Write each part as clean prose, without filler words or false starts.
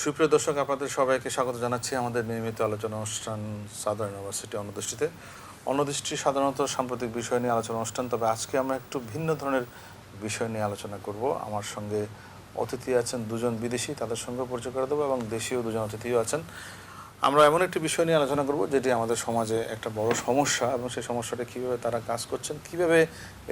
সুপ্রিয় দর্শক, আপনাদের সবাইকে স্বাগত জানাচ্ছি আমাদের নিয়মিত আলোচনা অনুষ্ঠান সাধারণ ইউনিভার্সিটি অন্যদৃষ্টিতে। অন্যদৃষ্টি সাধারণত সাম্প্রতিক বিষয় নিয়ে আলোচনা অনুষ্ঠান, তবে আজকে আমরা একটু ভিন্ন ধরনের বিষয় নিয়ে আলোচনা করব। আমার সঙ্গে অতিথি আছেন দুজন বিদেশি, তাদের সঙ্গে পরিচয় করে দেবো, এবং দেশীয় দুজন অতিথিও আছেন। আমরা এমন একটি বিষয় নিয়ে আলোচনা করব যেটি আমাদের সমাজে একটা বড় সমস্যা, এবং সেই সমস্যাটা কীভাবে তারা কাজ করছেন, কিভাবে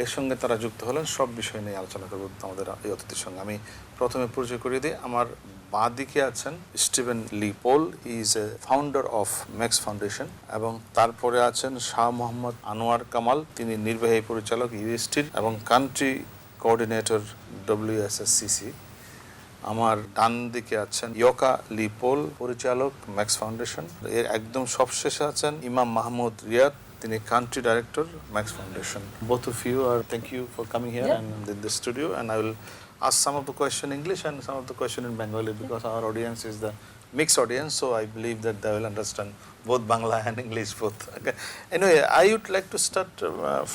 এর সঙ্গে তারা যুক্ত হলেন, সব বিষয় নিয়ে আলোচনা করব আমাদের এই অতিথির সঙ্গে। আমি প্রথমে পরিচয় করিয়ে দিই। আমার বাঁ দিকে আছেন Steven Lee Paul, he is a founder of Max Foundation, এবং তারপরে আছেন শাহ মোহাম্মদ আনোয়ার কামাল, তিনি নির্বাহী পরিচালক ইউএসটির এবং কান্ট্রি কোঅর্ডিনেটর WSSCC। আমার ডান দিকে আছেন ইয়োকা লি পোল, পরিচালক ম্যাক্স ফাউন্ডেশন। এর একদম সবশেষে আছেন ইমাম মাহমুদ রিয়াদ, তিনি country director max foundation. Both of you are thank you for coming here and in the studio, and I will ask some of the question in English and some of the question in Bengali because our audience is the mixed audience, so I believe that they will understand both Bangla and English both. Okay. Anyway, I would like to start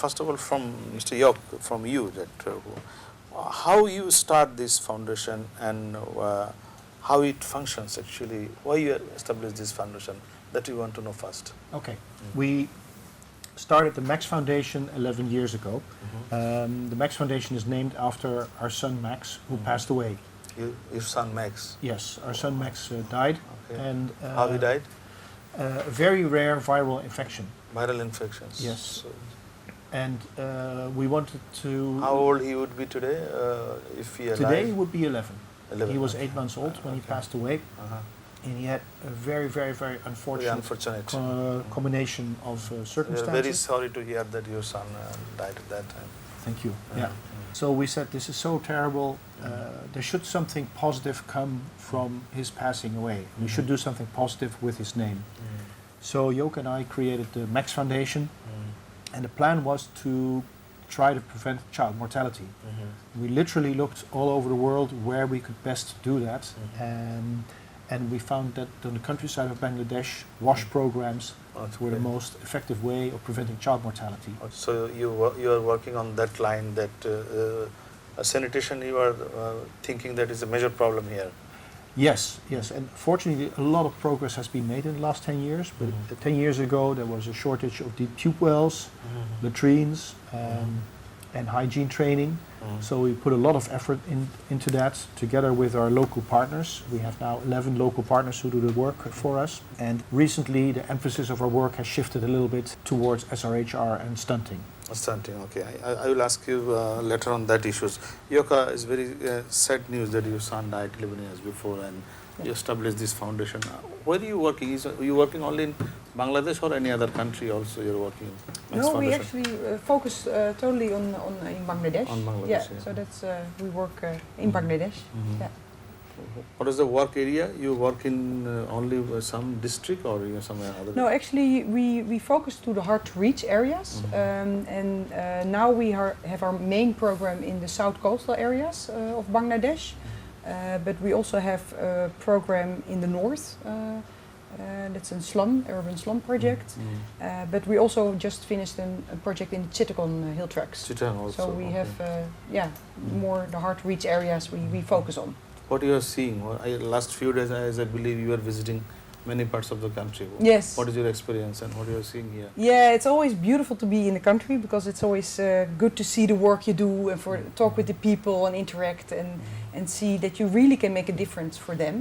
first of all from Mr. Yok, from you, that how you start this foundation and how it functions actually, why you established this foundation, that we want to know first. Okay. We started the Max Foundation 11 years ago. The Max Foundation is named after our son Max, who passed away. Your son Max? Yes, our son Max died. Okay. And how he died? A very rare viral infection. Viral infections. Yes. And we wanted to... How old he would be today, if he alive? Today he would be 11. 11. He was 8 months old when he passed away. And he had a very, very, very unfortunate combination of circumstances. We are very sorry to hear that your son died at that time. Thank you. Yeah. So we said, this is so terrible. There should something positive come from his passing away. We should do something positive with his name. So Yoke and I created the Max Foundation, and the plan was to try to prevent child mortality. We literally looked all over the world where we could best do that, and we found that on the countryside of Bangladesh, WASH programs were the most effective way of preventing child mortality. So you are working on that line, that sanitation, you are thinking that is a major problem here. Yes, and fortunately a lot of progress has been made in the last 10 years, but 10 years ago there was a shortage of deep tube wells, latrines, and hygiene training. So we put a lot of effort into that together with our local partners. We have now 11 local partners who do the work for us, and recently the emphasis of our work has shifted a little bit towards SRHR and stunting. Stunting, okay. I will ask you later on that issues. Yoka, is very sad news that your son died 11 years before, and you established this foundation. Where are you working? Are you working only in Bangladesh or any other country also you're working in? No, we actually focus totally on in Bangladesh. On Bangladesh, so that's we work in Bangladesh. Yeah. What is the work area? You work in only some district or somewhere other? No, actually we focus to the hard to reach areas, and now we have our main program in the south coastal areas of Bangladesh, but we also have a program in the north. That's a urban slum project, but we also just finished a project in the Chittagong hill tracts. Chittagong also. So we have more the hard to reach areas we focus on. What you are seeing? Last few days, as I believe, you are visiting many parts of the country. Yes. What is your experience and what you are seeing here? Yeah, it's always beautiful to be in the country because it's always good to see the work you do and for talk with the people and interact and see that you really can make a difference for them.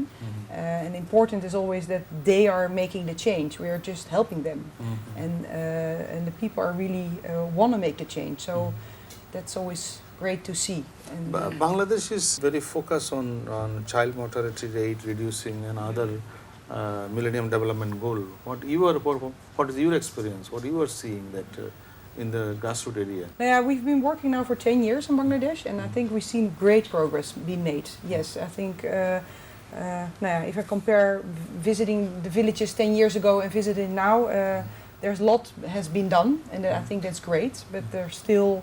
And important is always that they are making the change. We are just helping them, and the people are really want to make the change. So that's always great to see. And Bangladesh is very focused on child mortality rate reducing and other Millennium Development Goal. What is your experience? What you are seeing that in the grassroots area? Yeah, we've been working now for 10 years in Bangladesh, and I think we've seen great progress being made. Yes, I think if I compare visiting the villages 10 years ago and visiting now, there's a lot has been done, and I think that's great, but there's still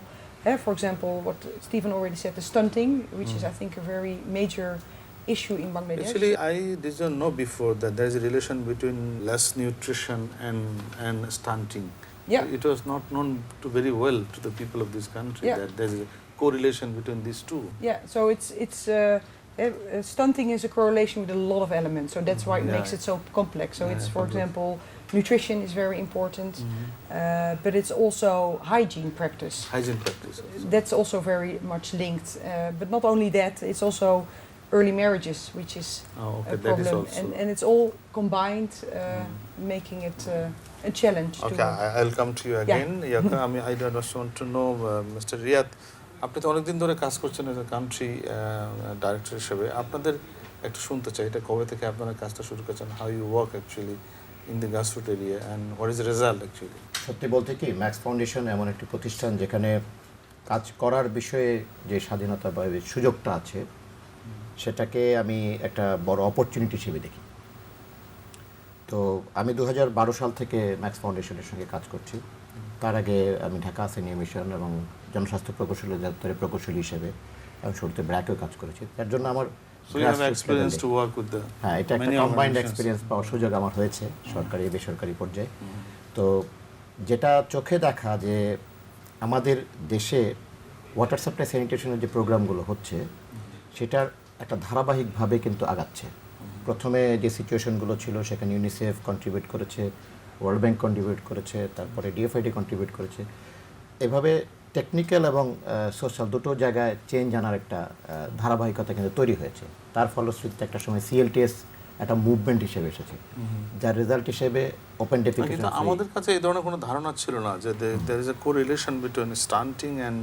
for example, what Stephen already said, the stunting, which is I think a very major issue in Bangladesh. Actually, I didn't know before that there is a relation between less nutrition and stunting. Yeah. It was not known very well to the people of this country that there is a correlation between these two. Yeah, so it's Stunting is a correlation with a lot of elements, so that's why it makes it so complex. So it's, for example, nutrition is very important, but it's also hygiene practice. Hygiene practice. That's also very much linked. But not only that, it's also early marriages, which is a problem, and it's all combined, making it a challenge. Okay, I'll come to you again. I just want to know, Mr. Riyad, আপনি তো অনেকদিন ধরে কাজ করছেন as a country director হিসেবে। আপনাদের একটু শুনতে চাই, এটা কবে থেকে আপনারা কাজটা শুরু করেছেন, how you work actually in the grassroot area and what is the result actually? সত্যি বলতে কি, ম্যাক্স ফাউন্ডেশন এমন একটি প্রতিষ্ঠান যেখানে কাজ করার বিষয়ে যে স্বাধীনতা বা সুযোগটা আছে সেটাকে আমি একটা বড় অপরচুনিটি হিসেবে দেখি। তো আমি 2012 সাল থেকে ম্যাক্স ফাউন্ডেশনের সঙ্গে কাজ করছি। তার আগে আমি ঢাকা সিনিয়র মিশন এবং জনস্বাস্থ্য প্রকৌশলী দপ্তরের প্রকৌশলী হিসেবে এবং শুরুতে ব্র্যাকেও কাজ করেছি। তার জন্য আমার হ্যাঁ, এটা একটা কম্বাইন্ড এক্সপিরিয়েন্স পাওয়ার সুযোগ আমার হয়েছে সরকারি বেসরকারি পর্যায়ে। তো যেটা চোখে দেখা যে আমাদের দেশে ওয়াটার সাপ্লাই স্যানিটেশনের যে প্রোগ্রামগুলো হচ্ছে সেটার একটা ধারাবাহিকভাবে কিন্তু আগাচ্ছে। প্রথমে যে সিচুয়েশনগুলো ছিল সেখানে ইউনিসেফ কন্ট্রিবিউট করেছে, ওয়ার্ল্ড ব্যাংক কন্ট্রিবিউট করেছে, তারপরে ডিএফআইডি কন্ট্রিবিউট করেছে। এভাবে টেকনিক্যাল এবং সোশ্যাল দুটো জায়গায় চেঞ্জ আনার একটা ধারাবাহিকতা কিন্তু তৈরি হয়েছে। তার ফলশ্রুতিতে একটা সময় সিএলটিএস একটা মুভমেন্ট হিসেবে এসেছে, যার রেজাল্ট হিসেবে ওপেন ডেফিকেশন। কিন্তু আমাদের কাছে এই ধরনের কোনো ধারণা ছিল না যে there is a correlation between stunting and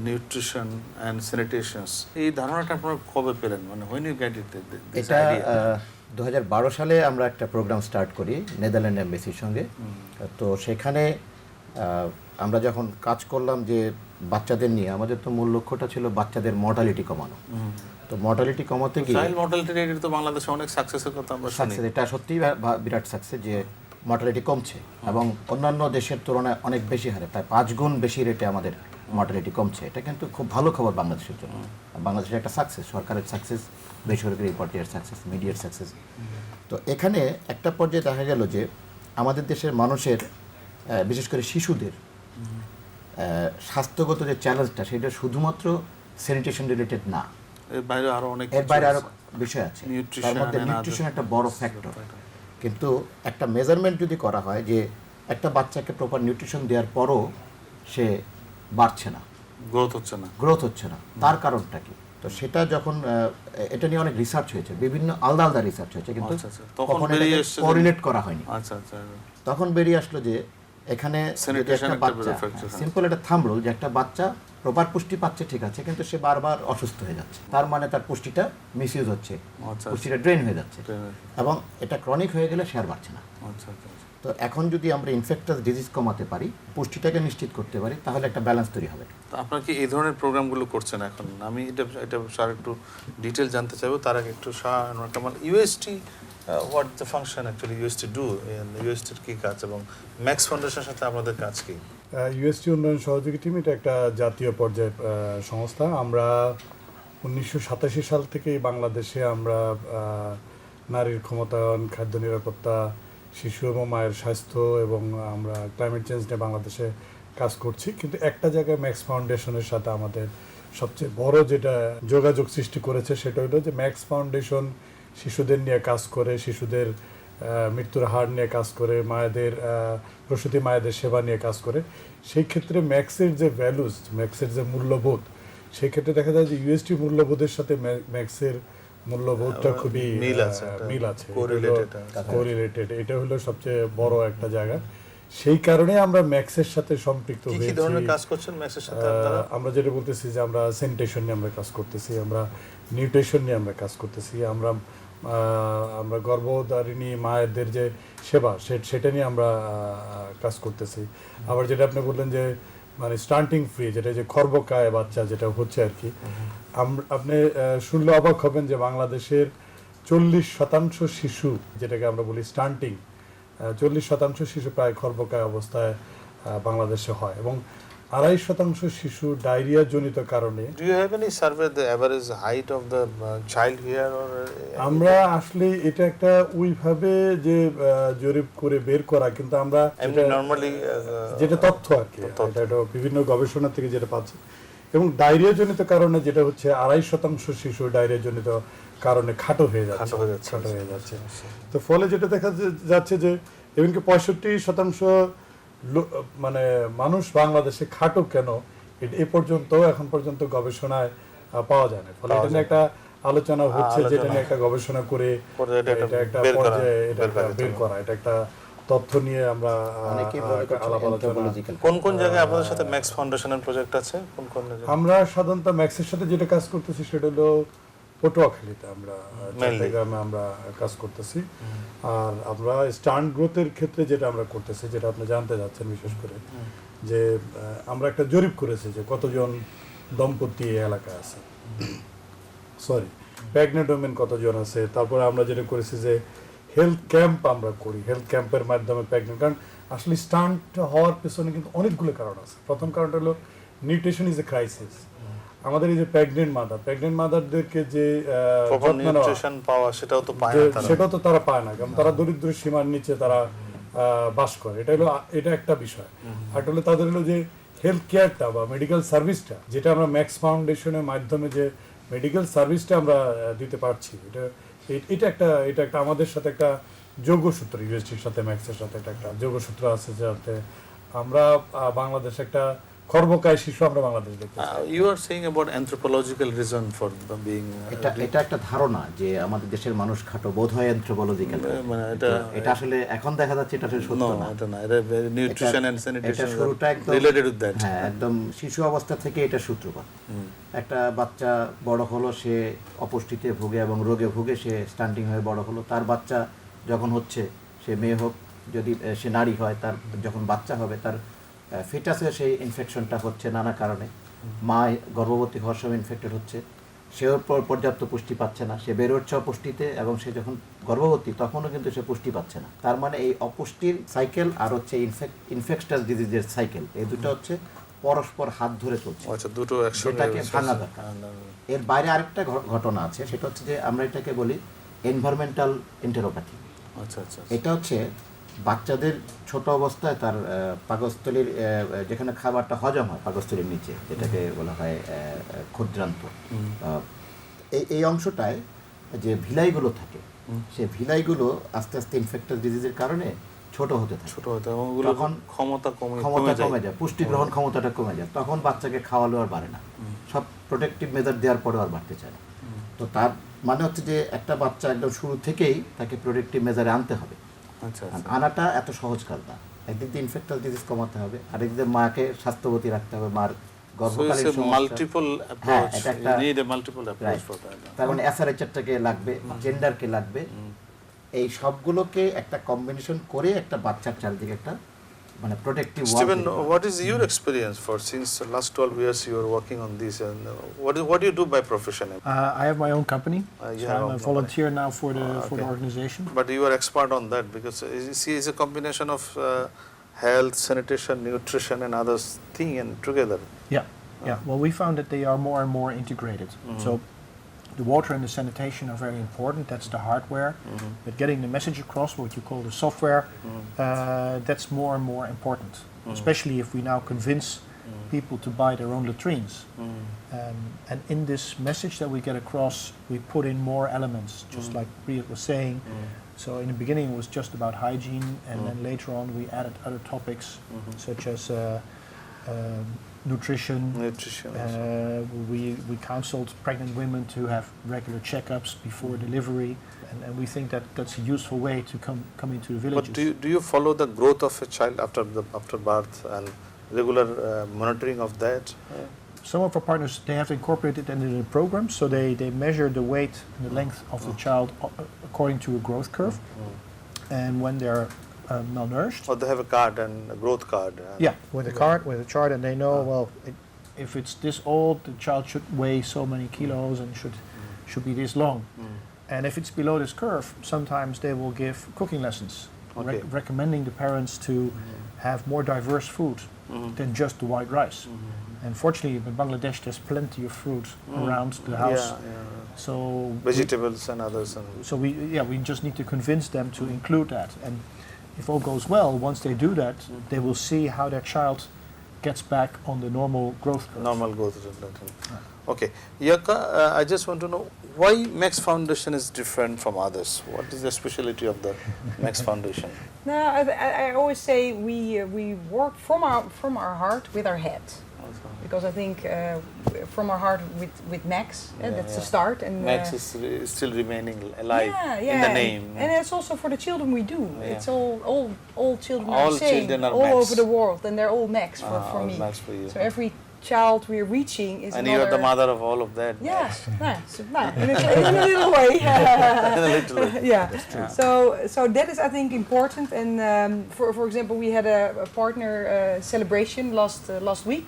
nutrition and sanitations. এই ধারণাটা আপনারা কবে পেলেন, মানে হোয়েন ইউ গেট ইট? এটা 2012 সালে আমরা একটা প্রোগ্রাম স্টার্ট করি নেদারল্যান্ড এমবেসির সঙ্গে। তো সেখানে আমরা যখন কাজ করলাম যে বাচ্চাদের নিয়ে, আমাদের তো মূল লক্ষ্যটা ছিল বাচ্চাদের মর্টালিটি কমানো। তো মর্টালিটি কমাতে গিয়ে চাইল্ড মর্টালিটি রেট তো বাংলাদেশে অনেক সাকসেসের কথা আমরা শুনি। এটা সত্যিই বিরাট সাকসেস যে মর্টালিটি কমছে এবং অন্যান্য দেশের তুলনায় অনেক বেশি হারে, প্রায় 5 গুণ বেশি রেটে আমাদের মর্টালিটি কমছে। এটা কিন্তু খুব ভালো খবর বাংলাদেশের জন্য। বাংলাদেশের একটা সাকসেস, সরকারের সাকসেস, বেসরকারি পর্যায়ের সাকসেস, মিডিয়ার সাকসেস। তো এখানে একটা পর্যায়ে দেখা গেল যে আমাদের দেশের মানুষের বিশেষ করে শিশুদের স্বাস্থ্যগত যে চ্যালেঞ্জটা সেটা শুধুমাত্র স্যানিটেশন রিলেটেড না, এর বাইরে আরো অনেক বিষয় আছে। তার মধ্যে নিউট্রিশন একটা বড় ফ্যাক্টর। কিন্তু একটা মেজারমেন্ট যদি করা হয় যে একটা বাচ্চাকে প্রপার নিউট্রিশন দেওয়ার পরও সে বাড়ছে না, গ্রোথ হচ্ছে না, তার কারণটা কি? তো সেটা যখন এটা নিয়ে অনেক রিসার্চ হয়েছে, বিভিন্ন আলাদা আলাদা রিসার্চ হয়েছে, কিন্তু তখন কোরিলেট করা হয়নি। তখন বেরিয়ে আসলো যে এখানে একটা বাচ্চা, সিম্পল একটা থাম্ব রুল, যে একটা বাচ্চা প্রপার পুষ্টি পাচ্ছে ঠিক আছে, কিন্তু সে বারবার অসুস্থ হয়ে যাচ্ছে, তার মানে তার পুষ্টিটা মিসইউজ হচ্ছে, পুষ্টিটা ড্রেন হয়ে যাচ্ছে, এবং এটা ক্রনিক হয়ে গেলে সে আর বাড়ছে না। তো এখন যদি আমরা ইনফেকটাস ডিজিজ কমাতে পারি, পুষ্টিটাকে নিশ্চিত করতে পারি, তাহলে একটা ব্যালেন্স তৈরি হবে। তো আপনারা কি এই ধরনের প্রোগ্রামগুলো করছেন এখন? আমি এটা স্যার একটু ডিটেল জানতে চাইবো। তার আগে একটু Kamal, UST what the function actually UST do, ইউএসটির কী কাজ এবং ম্যাক্স ফাউন্ডেশনের সাথে আমাদের কাজ কি? ইউএসটি উন্নয়ন সহযোগী টিম এটা একটা জাতীয় পর্যায়ের সংস্থা। আমরা 1987 সাল থেকেই বাংলাদেশে আমরা নারীর ক্ষমতায়ন, খাদ্য নিরাপত্তা, শিশু এবং মায়ের স্বাস্থ্য এবং আমরা ক্লাইমেট চেঞ্জ নিয়ে বাংলাদেশে কাজ করছি। কিন্তু একটা জায়গায় ম্যাক্স ফাউন্ডেশনের সাথে আমাদের সবচেয়ে বড় যেটা যোগাযোগ সৃষ্টি করেছে সেটা হলো যে ম্যাক্স ফাউন্ডেশন শিশুদের নিয়ে কাজ করে, শিশুদের মৃত্যুর হার নিয়ে কাজ করে, মায়েদের প্রসূতি মায়েদের সেবা নিয়ে কাজ করে। সেই ক্ষেত্রে ম্যাক্সের যে ভ্যালুস, ম্যাক্সের যে মূল্যবোধ, সেই ক্ষেত্রে দেখা যায় যে ইউএসটি মূল্যবোধের সাথে ম্যাক্সের মূল্যবোধটা খুবই মিল আছে, কোরিলেটেড। এটা হলো সবচেয়ে বড় একটা জায়গা। সেই কারণে আমরা ম্যাক্সের সাথে সম্পৃক্ত হয়েছি। কি ধরনের কাজ করছেন ম্যাক্সের সাথে? আমরা যেটা বলতেছি যে আমরা স্যানিটেশন নিয়ে আমরা কাজ করতেছি, আমরা নিউট্রিশন নিয়ে আমরা কাজ করতেছি, আমরা গর্ভধারিণী মায়েদের যে সেবা সেটা নিয়ে আমরা কাজ করতেছি। আবার যেটা আপনি বললেন যে মানে স্টান্টিং ফ্রি, যেটা যে খর্বকায় বাচ্চা যেটা হচ্ছে আর কি, আপনি শুনলে অবাক হবেন যে বাংলাদেশের 40% শিশু, যেটাকে আমরা বলি স্টান্টিং, 40% শিশু প্রায় খর্বকায় অবস্থায় বাংলাদেশে হয়, এবং 2.5% শিশু ডায়রিয়া জনিত কারণে। Do you have any survey the average height of the child here or? আমরা আসলে এটা একটা ওইভাবে যে জরিপ করে বের করা, কিন্তু আমরা নরমালি যেটা তথ্য আর কি, এটা বিভিন্ন গবেষণা থেকে যেটা পাচ্ছি, এবং ডায়রিয়াজনিত কারণে যেটা হচ্ছে 2.5% শিশু ডায়রিয়াজনিত কারণে খাটো হয়ে যাচ্ছে। তো ফলে যেটা দেখা যাচ্ছে যে এমনকি 65% মানে মানুষ বাংলাদেশে খাটো কেন এখন পর্যন্ত গবেষণায় পাওয়া যায় না। ফলে এটা নিয়ে একটা আলোচনা হচ্ছে, যেটা নিয়ে একটা গবেষণা করে এটা একটা পর্যায়ে এটা বের করা, এটা একটা তথ্য নিয়ে আমরা আলাপ আলোচনা। কোন জায়গায় আপনাদের সাথে ম্যাক্স ফাউন্ডেশনের প্রজেক্ট আছে? কোন জায়গায় আমরা সাধারণত ম্যাক্সের সাথে যেটা কাজ করতেছি সেটা হলো পটুয়াখালীতে, আমরা চট্টগ্রামে আমরা কাজ করতেছি। আর আমরা স্টান্ট গ্রোথের ক্ষেত্রে যেটা আমরা করতেছি, যেটা আপনি জানতে যাচ্ছেন বিশেষ করে, যে আমরা একটা জরিপ করেছি যে কতজন দম্পতি এই এলাকায় আছে, প্রেগনেন্ট ওমেন কতজন আছে। তারপরে আমরা যেটা করেছি যে হেলথ ক্যাম্প আমরা করি, হেলথ ক্যাম্পের মাধ্যমে প্রেগনেন্ট, কারণ আসলে স্টান্ট হওয়ার পেছনে কিন্তু অনেকগুলো কারণ আছে। প্রথম কারণটা হলো নিউট্রিশন ইজ এ ক্রাইসিস। আমাদের এই যে প্রেগনেন্ট মাদারদেরকে যে নিউট্রিশন পাওয়া সেটাও তো তারা পায় না, কারণ তারা দরিদ্র সীমার নিচে তারা বাস করে। এটা একটা বিষয়। আর হলো তাদের হলো যে হেলথ কেয়ারটা বা মেডিকেল সার্ভিসটা, যেটা আমরা ম্যাক্স ফাউন্ডেশনের মাধ্যমে যে মেডিকেল সার্ভিসটা আমরা দিতে পারছি, এটা একটা আমাদের সাথে একটা যোগসূত্র, ইউএসটির সাথে ম্যাক্সের সাথে একটা যোগসূত্র আছে, যাতে আমরা বাংলাদেশ একটা খর্বকায় শিশু আমরা বাংলাদেশ দেখতে চাই। You are saying about anthropological reason for being, এটা একটা ধারণা যে আমাদের দেশের মানুষ খাটো, বোধহয় অ্যানথ্রোপোলজিক্যাল, মানে এটা আসলে এখন দেখা যাচ্ছে এটা আসলে সত্য না। এটা না, এটা নিউট্রিশন এন্ড স্যানিটেশন, এটা শুরুটা একদম রিলেটেড উইথ দ্যাট। হ্যাঁ, একদম শিশু অবস্থা থেকে এটা সূত্রপাত। একটা বাচ্চা বড় হলো, সে অপুষ্টিতে ভুগে এবং রোগে ভুগে সে স্টান্টিং হয়ে বড় হলো। তার বাচ্চা যখন হচ্ছে, সে মেয়ে হোক, যদি সে নারী হয়, তার যখন বাচ্চা হবে, তার ফিটাসে সেই ইনফেকশনটা হচ্ছে নানা কারণে। মা গর্ভবতী হওয়ার সময় ইনফেক্টেড হচ্ছে, সেও পর্যাপ্ত পুষ্টি পাচ্ছে না, সে বেড়ে উঠছে অপুষ্টিতে, এবং সে যখন গর্ভবতী তখনও কিন্তু সে পুষ্টি পাচ্ছে না। তার মানে এই অপুষ্টির সাইকেল আর হচ্ছে ইনফেকশাস ডিজিজের সাইকেল, এই দুটো হচ্ছে পরস্পর হাত ধরে চলছে। আচ্ছা, দুটো একসাথে ভাঙা দরকার। এর বাইরে আরেকটা ঘটনা আছে, সেটা হচ্ছে যে আমরা এটাকে বলি এনভায়রনমেন্টাল এন্টেরোপ্যাথি। আচ্ছা আচ্ছা, এটা হচ্ছে বাচ্চাদের ছোট অবস্থায় তার পাকস্থলীর যেখানে খাবারটা হজম হয় পাকস্থলীর নিচে, যেটাকে বলা হয় ক্ষুদ্রান্ত, এই অংশটায় যে ভিলাইগুলো থাকে, সেই ভিলাইগুলো আস্তে আস্তে ইনফেক্টাস ডিজিজের কারণে ছোট হতে এবং তখন ক্ষমতা কমে যায়, পুষ্টি গ্রহণ ক্ষমতাটা কমে যায়। তখন বাচ্চাকে খাওয়ালেও আর বাড়ে না, সব প্রোটেক্টিভ মেজার দেওয়ার পরেও আর বাড়তে চায় না। তো তার মানে হচ্ছে যে একটা বাচ্চা একদম শুরু থেকেই তাকে প্রোটেক্টিভ মেজারে আনতে হবে। আনাটা এত সহজ কাজ না। একদিক দিয়ে ইনফেক্টাস ডিজিজ কমাতে হবে, আরেক দিয়ে মাকে স্বাস্থ্যবতী রাখতে হবে, মার গর্ভকালীন তার মানে এসআরএইচআরটাকে লাগবে, জেন্ডারকে লাগবে, এই সবগুলোকে একটা কম্বিনেশন করে একটা বাচ্চার চারিদিকে একটা মানে protective wall. Stephen, what is your experience for since the last 12 years you are working on this, and what do you do by profession? I have my own company, so I'm a volunteer now for the organization. But you are expert on that because it's a combination of health, sanitation, nutrition, and other thing and together. Yeah. Well, we found that they are more and more integrated. So the water and the sanitation are very important. That's the hardware. But getting the message across, what you call the software, that's more and more important. Especially if we now convince people to buy their own latrines. And in this message that we get across, we put in more elements, just like Riyad was saying. So in the beginning it was just about hygiene, and then later on we added other topics such as nutrition. We counseled pregnant women to have regular checkups before delivery, and we think that that's a useful way to come into the villages. But do you follow the growth of a child after birth and regular monitoring of that? Some of our partners, they have incorporated it into the program, so they measure the weight and the length of the child according to a growth curve, and when they're malnourished. Or they have a card and a growth card. With a chart, and they know if it's this old, the child should weigh so many kilos and should be this long. And if it's below this curve, sometimes they will give cooking lessons, recommending the parents to have more diverse food than just the white rice. And fortunately, in Bangladesh, there's plenty of fruit around the house. So vegetables and others. So we just need to convince them to include that. And if all goes well, once they do that, they will see how their child gets back on the normal growth curve. Normal growth. Okay, Yaka, I just want to know why Max Foundation is different from others. What is the specialty of the Max Foundation? No, I always say we work from our heart with our head. Because I think from our heart with Max, that's the start. And Max is still remaining alive in the name. And it's also for the children we do. It's all children All are the same, children are all Max. over the world, and they're all Max for all me. Max for you. So every child we're reaching is And another. you are the mother of all of that. Yes, in a little way. In a little way. Yeah. So that is, I think, important. And for example, we had a partner celebration last week.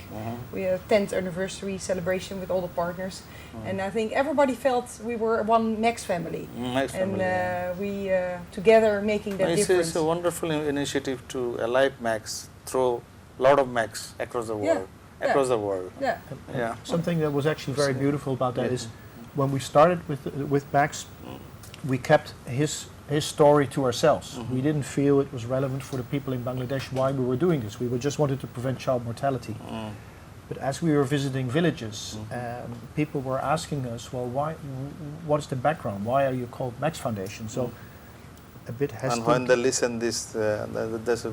We had a 10th anniversary celebration with all the partners, and I think everybody felt we were one Max family. Max And family. we together making that difference. It's a wonderful initiative to alive Max through a lot of Max across the world. Across the world. Yeah. Something that was actually very beautiful about that is when we started with Max, we kept his story to ourselves. We didn't feel it was relevant for the people in Bangladesh why we were doing this. We just wanted to prevent child mortality. But as we were visiting villages, people were asking us, well, what is the background? Why are you called Max Foundation? So a bit hesitant. And when they listen this, that's a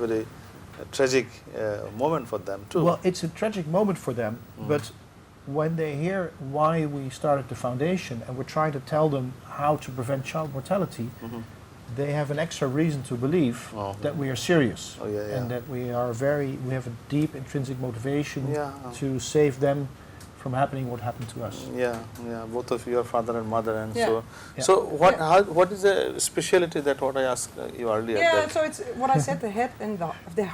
very tragic moment for them too. Well, it's a tragic moment for them, but when they hear why we started the foundation and we're trying to tell them how to prevent child mortality, they have an extra reason to believe that we are serious and that we have a deep intrinsic motivation to save them from happening what happened to us. Both of you are father and mother, and so what is the specialty that what I asked you earlier? So it's what I said, the head and the